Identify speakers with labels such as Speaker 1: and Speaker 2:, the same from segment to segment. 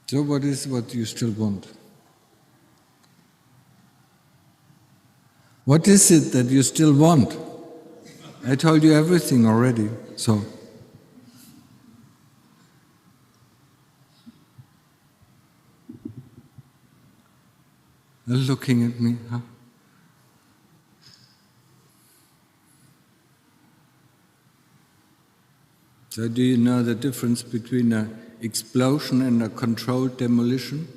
Speaker 1: So what is what you still want? What is it that you still want? I told you everything already, so. You're looking at me, huh? So do you know the difference between an explosion and a controlled demolition?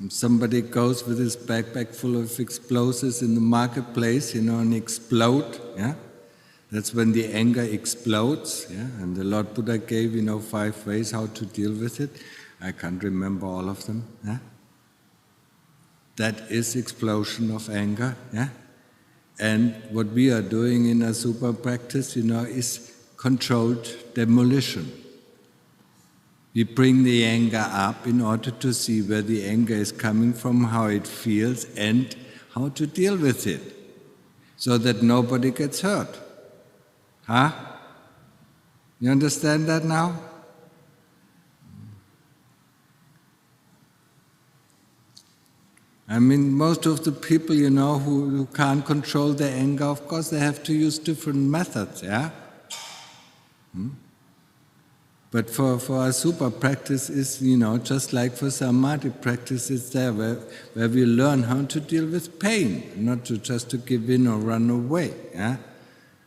Speaker 1: If somebody goes with his backpack full of explosives in the marketplace, and explode, yeah? That's when the anger explodes, yeah? And the Lord Buddha gave, 5 ways how to deal with it. I can't remember all of them, yeah? That is explosion of anger, yeah? And what we are doing in a super practice, is controlled demolition. We bring the anger up in order to see where the anger is coming from, how it feels, and how to deal with it, so that nobody gets hurt. Huh? You understand that now? I mean, most of the people, who can't control their anger, of course, they have to use different methods, yeah? But for a super practice is, just like for samadhi practice, it's there where we learn how to deal with pain, not just to give in or run away, yeah?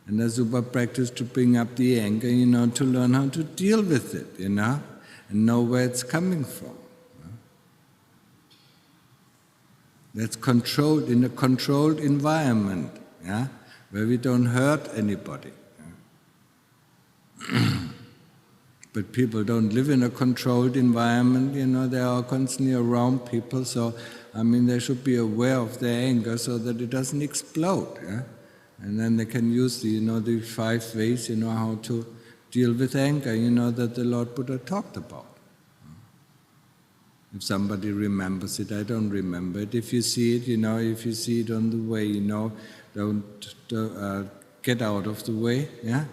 Speaker 1: And a super practice to bring up the anger, to learn how to deal with it, and know where it's coming from. That's controlled, in a controlled environment, yeah? Where we don't hurt anybody. Yeah? But people don't live in a controlled environment, they are constantly around people, so, they should be aware of their anger so that it doesn't explode, yeah? And then they can use the 5 ways, how to deal with anger, that the Lord Buddha talked about. If somebody remembers it, I don't remember it. If you see it, if you see it on the way, don't get out of the way, yeah?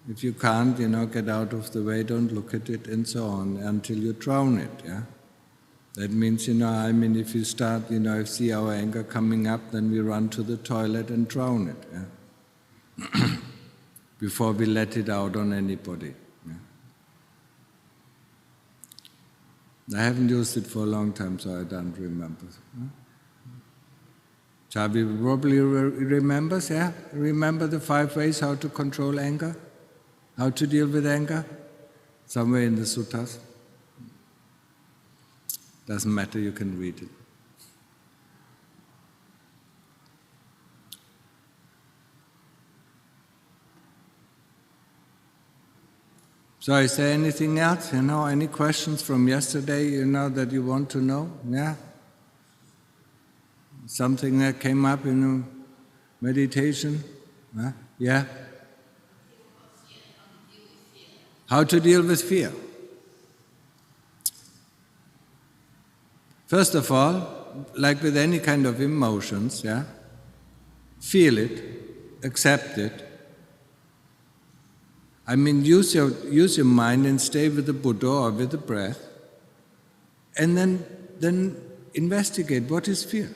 Speaker 1: If you can't, get out of the way, don't look at it, and so on, until you drown it, yeah? That means, if you start, if you see our anger coming up, then we run to the toilet and drown it, yeah? Before we let it out on anybody. I haven't used it for a long time, so I don't remember. Chabi probably remembers, yeah? Remember the 5 ways how to control anger? How to deal with anger? Somewhere in the suttas. Doesn't matter, you can read it. So is there anything else, any questions from yesterday, that you want to know? Yeah? Something that came up in meditation? Huh? Yeah? How to deal with fear? First of all, like with any kind of emotions, yeah? Feel it, accept it. Use your mind and stay with the Buddha or with the breath, and then investigate what is fear.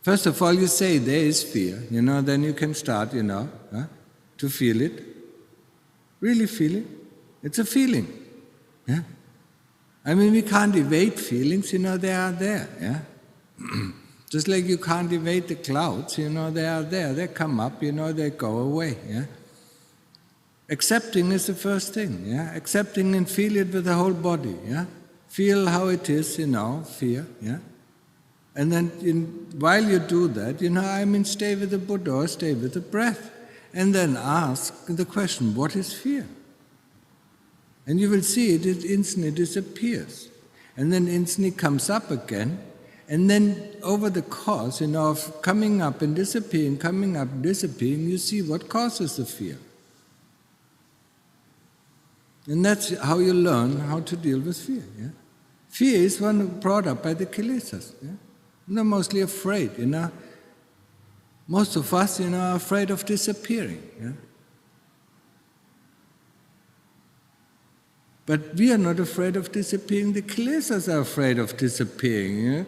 Speaker 1: First of all, you say there is fear, then you can start, to feel it. Really feel it. It's a feeling. Yeah? We can't evade feelings, they are there. Yeah? Just like you can't evade the clouds, they are there, they come up, they go away. Yeah? Accepting is the first thing. Yeah? Accepting and feel it with the whole body. Yeah? Feel how it is, fear. Yeah? And then while you do that, stay with the Buddha or stay with the breath. And then ask the question, what is fear? And you will see it instantly disappears. And then instantly comes up again. And then over the course, of coming up and disappearing, coming up and disappearing, you see what causes the fear. And that's how you learn how to deal with fear. Yeah? Fear is one brought up by the kilesas. Yeah? They're mostly afraid. Most of us, are afraid of disappearing. Yeah? But we are not afraid of disappearing. The kilesas are afraid of disappearing,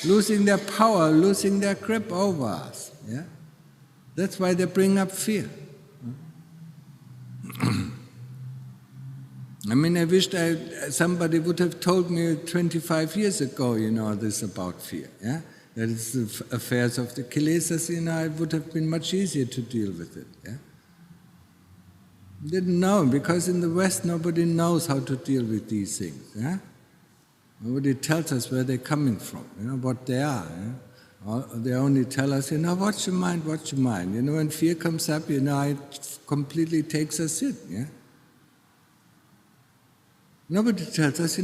Speaker 1: losing their power, losing their grip over us. Yeah? That's why they bring up fear. I wished somebody would have told me 25 years ago, this about fear. Yeah? That it's the affairs of the kilesas, it would have been much easier to deal with it. Yeah? Didn't know, because in the West nobody knows how to deal with these things. Yeah? Nobody tells us where they're coming from, what they are. Yeah? They only tell us, watch your mind, watch your mind. When fear comes up, it completely takes us in. Yeah? Nobody tells us,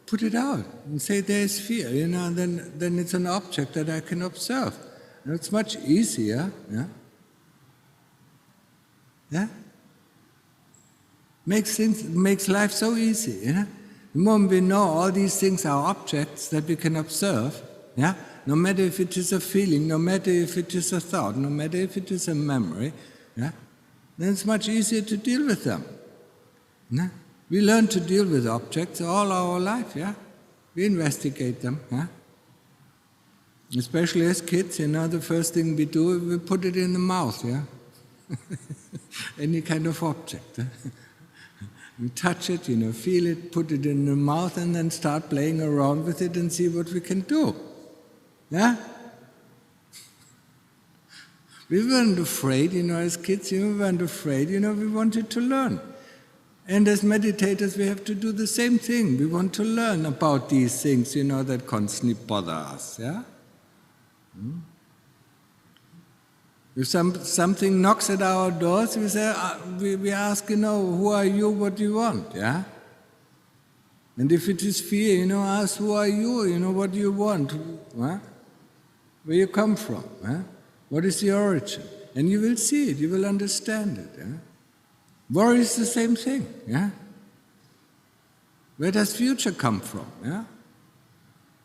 Speaker 1: put it out and say there is fear, then it's an object that I can observe. It's much easier, yeah? Yeah? Makes life so easy, yeah? The moment we know all these things are objects that we can observe, yeah? No matter if it is a feeling, no matter if it is a thought, no matter if it is a memory, yeah? Then it's much easier to deal with them. Yeah? We learn to deal with objects all our life, yeah? We investigate them, yeah? Especially as kids, the first thing we do, we put it in the mouth, yeah? Any kind of object. We touch it, feel it, put it in the mouth, and then start playing around with it and see what we can do. Yeah? We weren't afraid, as kids, we weren't afraid, we wanted to learn. And as meditators, we have to do the same thing. We want to learn about these things, that constantly bother us. Yeah? If something knocks at our doors, we say, we ask, who are you, what do you want? Yeah? And if it is fear, ask, who are you, what do you want? Huh? Where you come from? Huh? What is the origin? And you will see it, you will understand it. Yeah? Worry is the same thing. Yeah? Where does future come from? Yeah?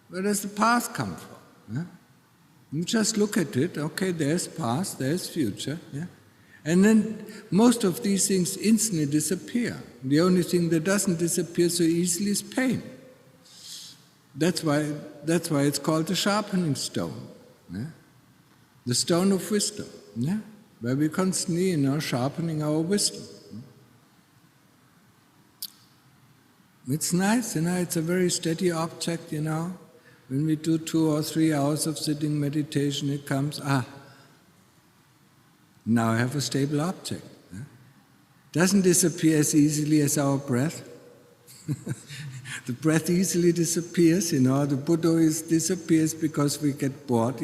Speaker 1: Where does the past come from? Yeah? You just look at it, okay, there's past, there's future. Yeah? And then most of these things instantly disappear. The only thing that doesn't disappear so easily is pain. That's why it's called the sharpening stone. Yeah? The stone of wisdom. Yeah? Where we constantly, sharpening our wisdom. It's nice, it's a very steady object, When we do 2 or 3 hours of sitting meditation, it comes, now I have a stable object. Doesn't disappear as easily as our breath. The breath easily disappears, the Buddha disappears because we get bored,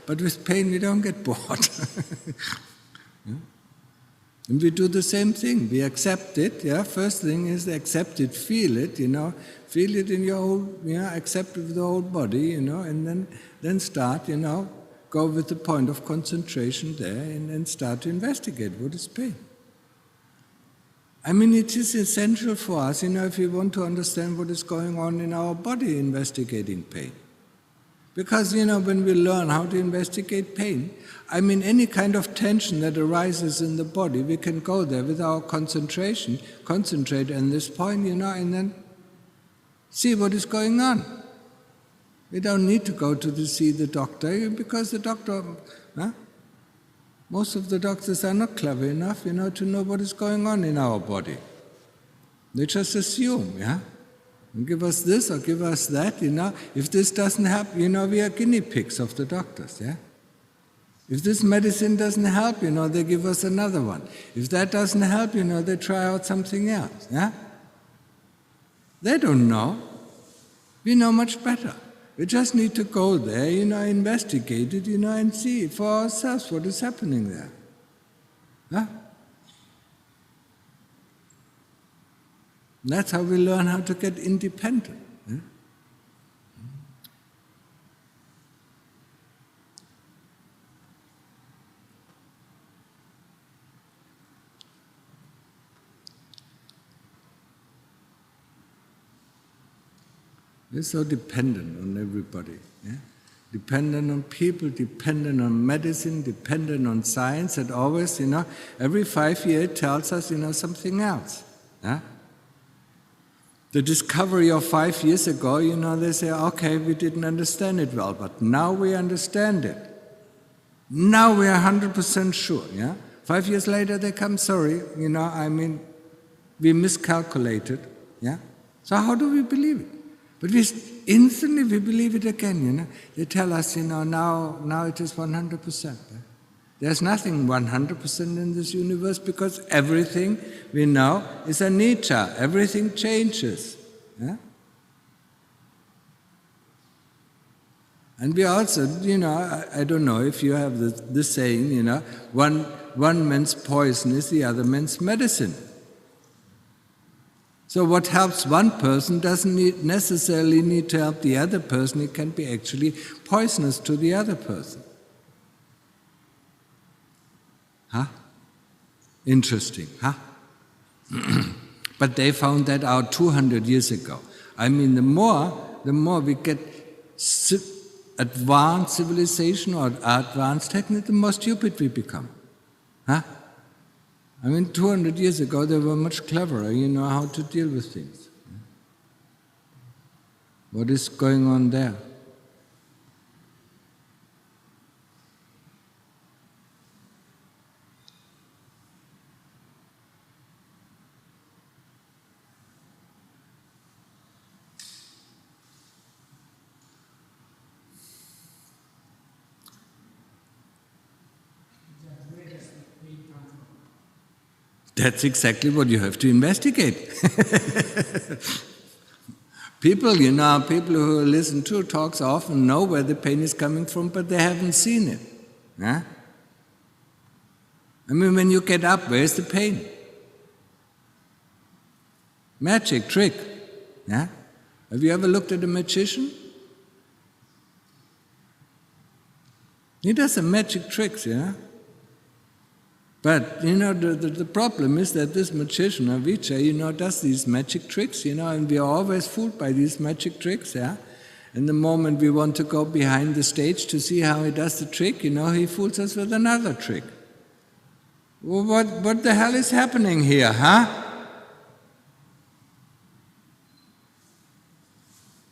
Speaker 1: but with pain we don't get bored. And we do the same thing. We accept it. Yeah. First thing is accept it, feel it. Feel it in your whole. Accept it with the whole body. And then start. Go with the point of concentration there, and then start to investigate what is pain. It is essential for us. If we want to understand what is going on in our body, investigating pain. Because, when we learn how to investigate pain, any kind of tension that arises in the body, we can go there with our concentration, concentrate on this point, and then see what is going on. We don't need to go to see the doctor, because the doctor, most of the doctors are not clever enough, to know what is going on in our body. They just assume, yeah? And give us this or give us that, If this doesn't help, we are guinea pigs of the doctors, yeah? If this medicine doesn't help, they give us another one. If that doesn't help, they try out something else, yeah? They don't know. We know much better. We just need to go there, investigate it, and see for ourselves what is happening there. Huh? That's how we learn how to get independent. Yeah? We're so dependent on everybody. Yeah? Dependent on people, dependent on medicine, dependent on science, that always, every 5 years it tells us, something else. Yeah? The discovery of 5 years ago, they say, okay, we didn't understand it well, but now we understand it. Now we are 100% sure, yeah? 5 years later they come, sorry, we miscalculated, yeah? So how do we believe it? But instantly we believe it again, They tell us, now it is 100%. Yeah? There's nothing 100% in this universe because everything we know is anicca. Everything changes. Yeah? And we also, I don't know if you have this saying, one man's poison is the other man's medicine. So what helps one person doesn't necessarily need to help the other person. It can be actually poisonous to the other person. Huh? Interesting, huh? But they found that out 200 years ago. The more we get advanced civilization or advanced technique, the more stupid we become. Huh? 200 years ago they were much cleverer, how to deal with things. What is going on there? That's exactly what you have to investigate. People who listen to talks often know where the pain is coming from, but they haven't seen it. Yeah? When you get up, where's the pain? Magic trick. Yeah? Have you ever looked at a magician? He does some magic tricks, yeah? But, the problem is that this magician, Avijja, does these magic tricks, and we are always fooled by these magic tricks, yeah? And the moment we want to go behind the stage to see how he does the trick, he fools us with another trick. Well, what the hell is happening here, huh?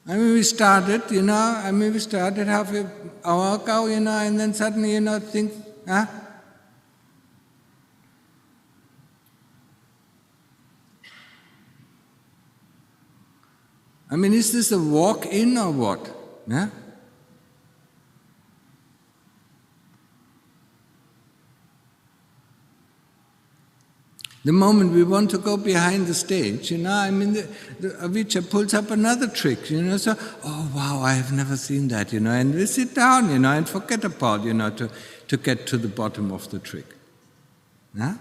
Speaker 1: We started, half an hour ago, and then suddenly, think, huh? Is this a walk-in or what? Yeah? The moment we want to go behind the stage, the Avijja pulls up another trick, so, oh wow, I have never seen that, and we sit down, and forget about, to get to the bottom of the trick. Yeah?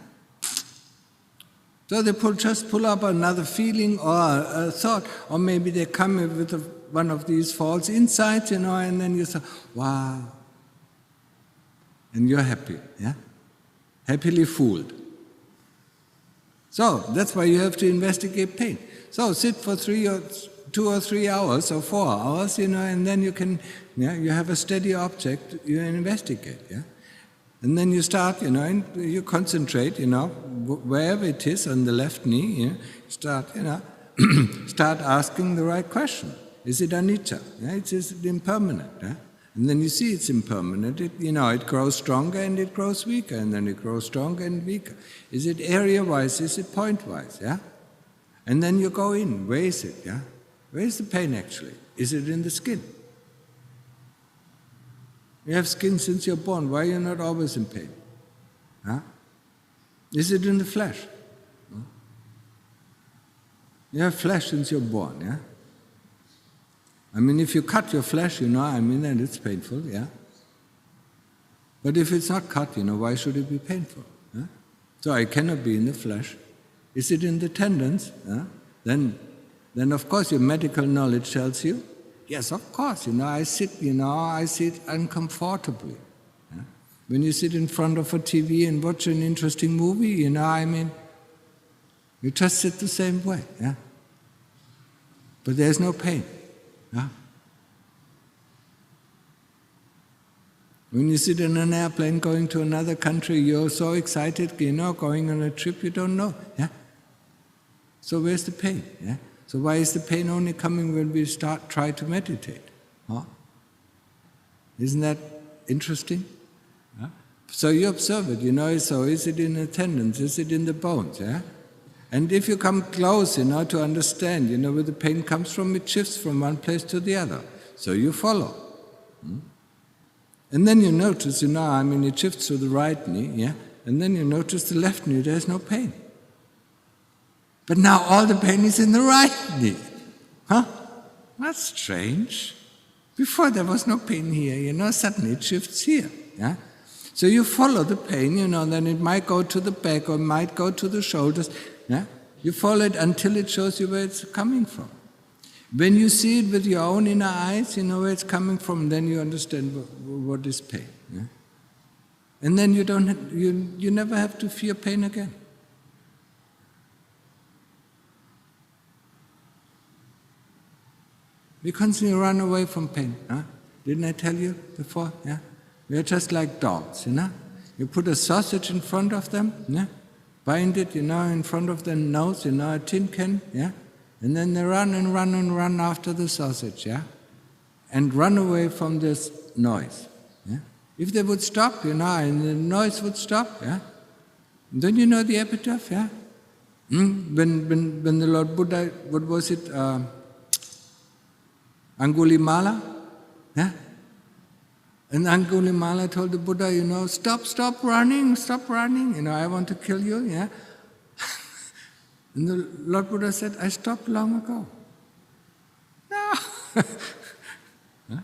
Speaker 1: So they just pull up another feeling or a thought, or maybe they come with one of these false insights, and then you say, wow. And you're happy, yeah? Happily fooled. So that's why you have to investigate pain. So sit for 2 or 3 hours or 4 hours, and then you can, you have a steady object, you investigate, yeah? And then you start, and you concentrate, wherever it is on the left knee, start, start asking the right question. Is it anicca? Yeah? Is it impermanent? Yeah? And then you see it's impermanent. It grows stronger and it grows weaker, and then it grows stronger and weaker. Is it area-wise? Is it point-wise? Yeah? And then you go in. Where is it? Yeah? Where is the pain actually? Is it in the skin? You have skin since you're born. Why are you not always in pain? Huh? Is it in the flesh? Huh? You have flesh since you're born, yeah? I mean, if you cut your flesh, and it's painful, yeah? But if it's not cut, why should it be painful? Huh? So I cannot be in the flesh. Is it in the tendons? Huh? Then of course your medical knowledge tells you, yes, of course, I sit uncomfortably. Yeah? When you sit in front of a TV and watch an interesting movie, you just sit the same way, yeah? But there's no pain. Yeah? When you sit in an airplane going to another country, you're so excited, going on a trip, you don't know, yeah? So where's the pain, yeah? So why is the pain only coming when we try to meditate? Huh? Isn't that interesting? Huh? So you observe it, so is it in the tendons, is it in the bones, yeah? And if you come close, to understand, where the pain comes from, it shifts from one place to the other. So you follow. And then you notice, it shifts to the right knee, yeah? And then you notice the left knee, there's no pain. But now all the pain is in the right knee. Huh? That's strange. Before there was no pain here, suddenly it shifts here. Yeah? So you follow the pain, then it might go to the back or it might go to the shoulders. Yeah? You follow it until it shows you where it's coming from. When you see it with your own inner eyes, you know where it's coming from, then you understand what is pain. Yeah? And then you never have to fear pain again. We constantly run away from pain. Huh? Didn't I tell you before? Yeah? We are just like dogs, You put a sausage in front of them, yeah? Bind it, in front of their nose, a tin can, yeah? And then they run and run and run after the sausage, yeah? And run away from this noise. Yeah? If they would stop, and the noise would stop, yeah? Then the epitaph, yeah? When the Lord Buddha, what was it? Angulimala, yeah? And Angulimala told the Buddha, stop running, I want to kill you, yeah? And the Lord Buddha said, I stopped long ago. No. Huh?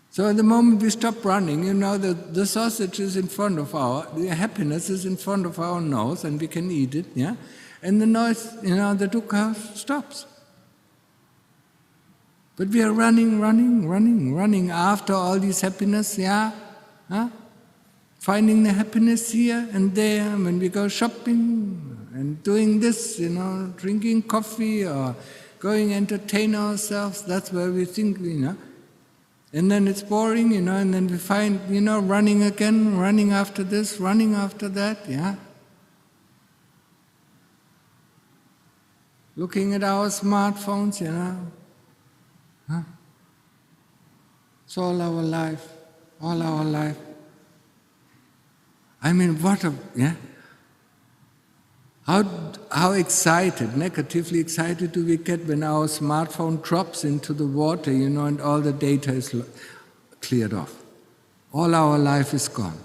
Speaker 1: So at the moment we stop running, the sausage is in front of the happiness is in front of our nose and we can eat it, yeah? And the noise, the dukkha stops. But we are running after all this happiness, yeah? Huh? Finding the happiness here and there when we go shopping and doing this, drinking coffee or going entertain ourselves, that's where we think, And then it's boring, and then we find, running again, running after this, running after that, yeah? Looking at our smartphones, Huh? It's all our life. I mean, yeah? How excited, negatively excited do we get when our smartphone drops into the water, and all the data is cleared off. All our life is gone.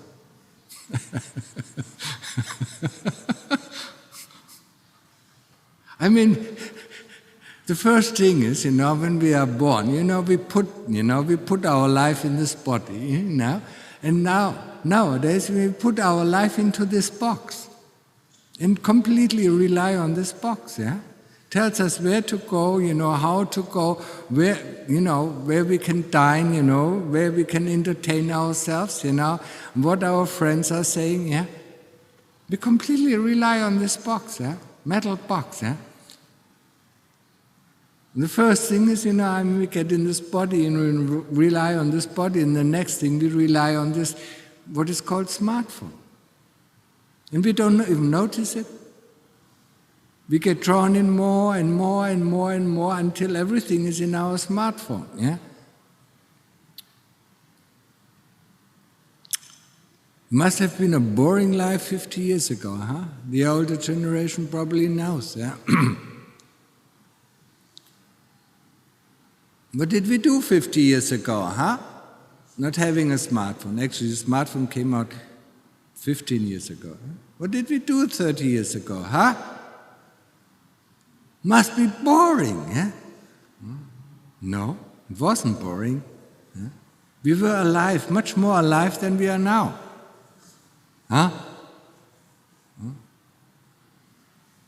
Speaker 1: I mean, the first thing is, when we are born, we put our life in this body, and nowadays we put our life into this box and completely rely on this box, yeah? Tells us where to go, how to go, where we can dine, where we can entertain ourselves, what our friends are saying, yeah? We completely rely on this box, yeah? Metal box, yeah? The first thing is, we get in this body and we rely on this body, and the next thing we rely on this, what is called smartphone. And we don't even notice it. We get drawn in more and more and more and more until everything is in our smartphone, yeah? It must have been a boring life 50 years ago, huh? The older generation probably knows, yeah? What did we do 50 years ago, huh? Not having a smartphone. Actually, the smartphone came out 15 years ago. Huh? What did we do 30 years ago, huh? Must be boring, yeah? No, it wasn't boring. Huh? We were alive, much more alive than we are now. Huh?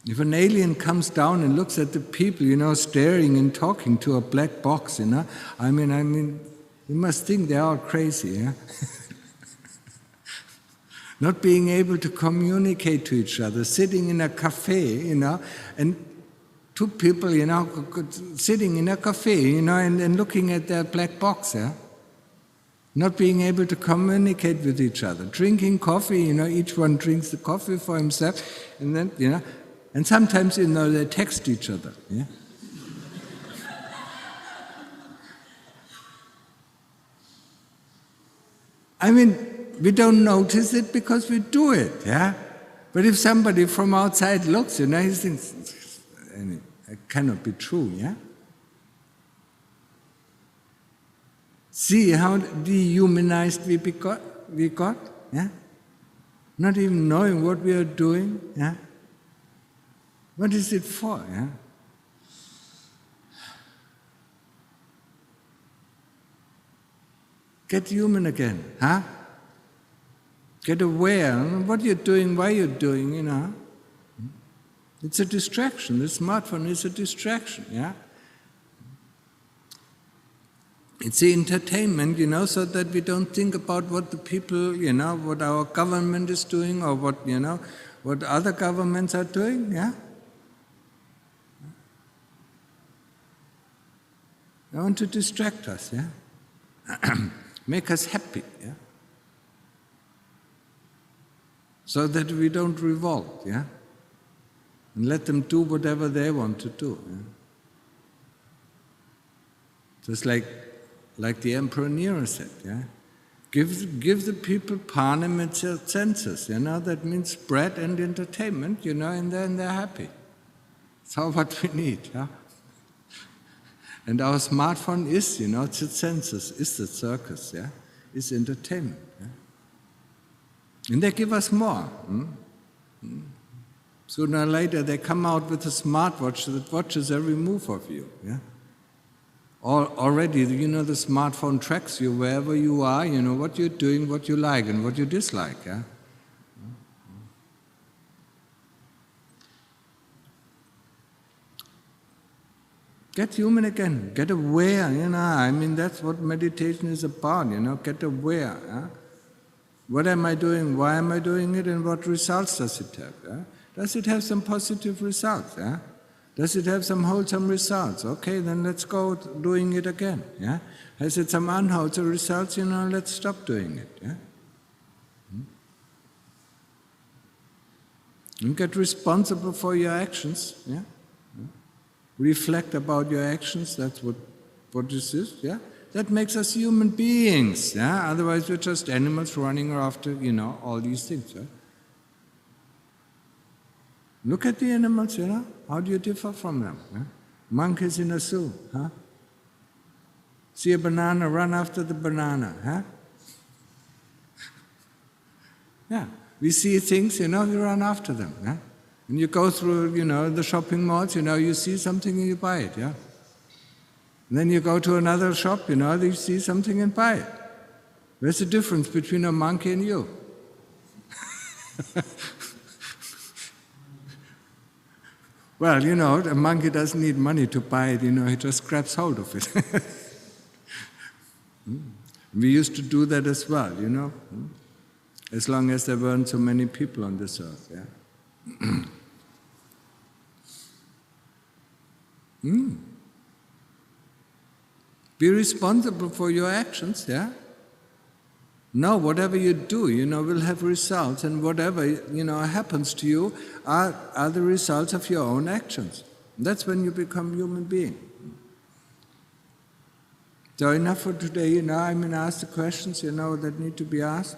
Speaker 1: If an alien comes down and looks at the people, staring and talking to a black box, I mean, you must think they're all crazy, yeah? Not being able to communicate to each other, sitting in a cafe, and two people, sitting in a cafe, and looking at their black box, yeah? Not being able to communicate with each other, drinking coffee, each one drinks the coffee for himself, and then, and sometimes, they text each other, yeah? I mean, we don't notice it because we do it, yeah? But if somebody from outside looks, he thinks, it cannot be true, yeah? See how dehumanized we got, yeah? Not even knowing what we are doing, yeah? What is it for, yeah? Get human again, huh? Get aware of what you're doing, why you're doing, It's a distraction. The smartphone is a distraction, yeah? It's the entertainment, so that we don't think about what the people, what our government is doing or what other governments are doing, yeah? I want to distract us, yeah? Make us happy, yeah? So that we don't revolt, yeah? And let them do whatever they want to do, yeah? Just like the Emperor Nero said, yeah? Give the people panem et sensus, that means bread and entertainment, and then they're happy. That's all what we need, yeah? And our smartphone is, it's the senses, is the circus, yeah? Is entertainment, yeah? And they give us more. Sooner or later they come out with a smartwatch that watches every move of you, yeah? Already, the smartphone tracks you wherever you are, what you're doing, what you like and what you dislike, yeah? Get human again, get aware, that's what meditation is about, get aware. Yeah? What am I doing, why am I doing it, and what results does it have? Yeah? Does it have some positive results? Yeah? Does it have some wholesome results? Okay, then let's go doing it again. Yeah? Has it some unwholesome results? Let's stop doing it. Yeah? And get responsible for your actions. Yeah? Reflect about your actions, that's what this is, yeah? That makes us human beings, yeah? Otherwise we're just animals running after, all these things, yeah? Look at the animals, how do you differ from them? Yeah? Monkeys in a zoo, huh? See a banana, run after the banana, huh? Yeah, we see things, we run after them, yeah? When you go through, the shopping malls, you see something and you buy it, yeah? And then you go to another shop, you see something and buy it. Where's the difference between a monkey and you? Well, a monkey doesn't need money to buy it, he just grabs hold of it. We used to do that as well, as long as there weren't so many people on this earth, yeah? Be responsible for your actions, yeah? No, whatever you do, will have results, and whatever, happens to you are the results of your own actions. That's when you become human being. So enough for today, ask the questions, that need to be asked.